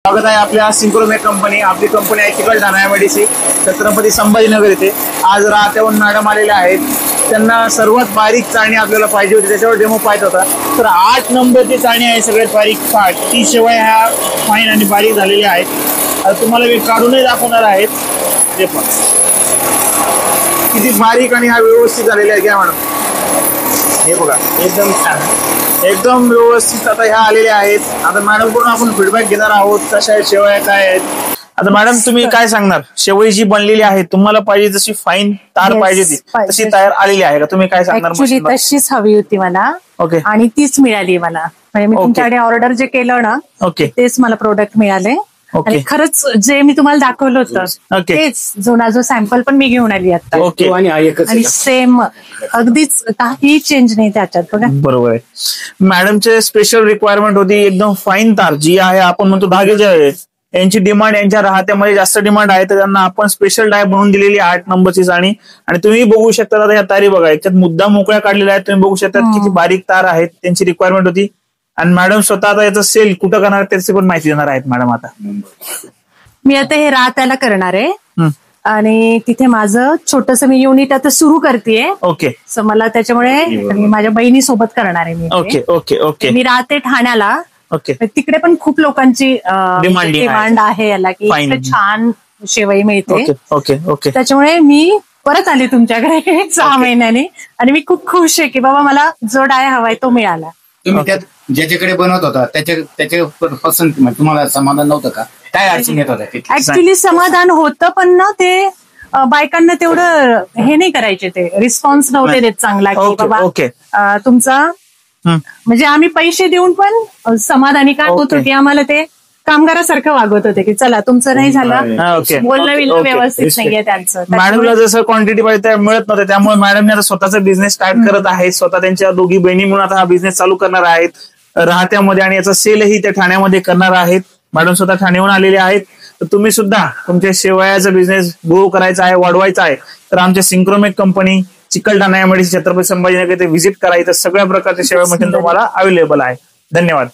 स्वागत आहे आपल्या सिंक्रोमेक कंपनी। आपली कंपनी आहे चिकलठाणा एमआयडीसी छत्रपती संभाजीनगर येथे। आज राहत्याहून मॅडम आलेल्या आहेत, त्यांना सर्वात बारीक चाळणी आपल्याला पाहिजे होती, त्याच्यावर डेमो पाहिजे होता। तर 8 नंबरची चाळणी आहे, सगळ्यात बारीक फाट ती शिवाय ह्या फाईन आणि बारीक झालेल्या आहेत। आता तुम्हाला मी काढूनही दाखवणार आहेत, ते पण किती बारीक आणि हा व्यवस्थित झालेला आहे। घ्या मॅडम, हे बघा एकदम छान, एकदम व्यवस्थित आता ह्या आलेल्या आहेत। आता मॅडम कडून आपण फीडबॅक घेणार आहोत, कशा आहेत शेवया, काय आहेत। आता मॅडम तुम्ही काय सांगणार, शेवई जी बनलेली आहे तुम्हाला पाहिजे जशी फाईन तार पाहिजे ती तशी तयार आलेली आहे का, तुम्ही काय सांगणार? ऍक्च्युली तशीच हवी होती मला, ओके, आणि तीच मिळाली मला। म्हणजे मी तुमच्याकडे ऑर्डर जे केलं ना, ओके, तेच मला प्रोडक्ट मिळाले। आणि खरंच जे मी तुम्हाला दाखवलं होतं तेच जुना जो सॅम्पल पण मी घेऊन आली आता। ओके, आणि सेम अगदीच काही चेंज नाही त्याच्यात बघा। बरोबर आहे। मॅडमचे स्पेशल रिक्वायरमेंट होती एकदम फाईन तार जी आहे, आपण म्हणतो धागे जे आहे यांची डिमांड, यांच्या राहत्यामध्ये जास्त डिमांड आहे, तर त्यांना आपण स्पेशल डाय बनवून दिलेली 8 नंबरची चाळणी। आणि तुम्ही बघू शकता आता या तारी बघा, याच्यात मुद्दा मोकळ्या काढलेल्या आहेत, तुम्ही बघू शकता किती बारीक तार आहेत, त्यांची रिक्वायरमेंट होती। आणि मॅडम स्वतः आता याचं सेल कुठं करणार त्याची पण माहिती देणार आहेत मॅडम। आता मी आता हे राहत्याला करणार आहे आणि तिथे माझं छोटस मी युनिट आता सुरू करतेय। ओके, सो मला त्याच्यामुळे मी माझ्या बहिणी सोबत करणार आहे। मी ओके ओके ओके मी राहते ठाण्याला, ओके, तिकडे पण खूप लोकांची डिमांड आहे याला की छान शेवई मिळते। ओके ओके, त्याच्यामुळे मी परत आले तुमच्याकडे 6 महिन्यांनी, आणि मी खूप खुश आहे की बाबा मला जो डाय हवाय तो मिळाला। तुम्ही त्यात ज्याच्याकडे बनवत होता त्याच्या पसंत तुम्हाला समाधान नव्हतं का? काय अडचण येत होत्या? ऍक्च्युली समाधान होतं, पण ना ते बायकांना तेवढं हे नाही करायचे, ते रिस्पॉन्स नव्हते देत चांगला की बाबा तुमचा म्हणजे आम्ही पैसे देऊन पण समाधानी का होत होती, आम्हाला ते कामगारासारखं वागवत होते की चला तुमचं नाही झालं, बोलणं व्यवस्थित नाहीये त्यांचं। मॅडमला जसं क्वांटिटी पाहिजे मिळत नव्हते, त्यामुळे मॅडमने आता स्वतःचा बिझनेस स्टार्ट करत आहेत। स्वतः त्यांच्या दोघी बहिणी म्हणून आता हा बिझनेस चालू करणार आहेत राहत्यामध्ये, आणि याचा सेलही ते ठाण्यामध्ये करणार आहेत। मॅडम स्वतः ठाण्याहून आलेले आहेत। तर तुम्ही सुद्धा तुमच्या शेवयाचा बिझनेस ग्रो करायचा आहे, वाढवायचा आहे, तर आमच्या Synchromech company Chikalthana MIDC Chhatrapati Sambhajinagar येथे व्हिजिट करा। इथं सगळ्या प्रकारचे शेवया मशीन तुम्हाला अवेलेबल आहे। धन्यवाद।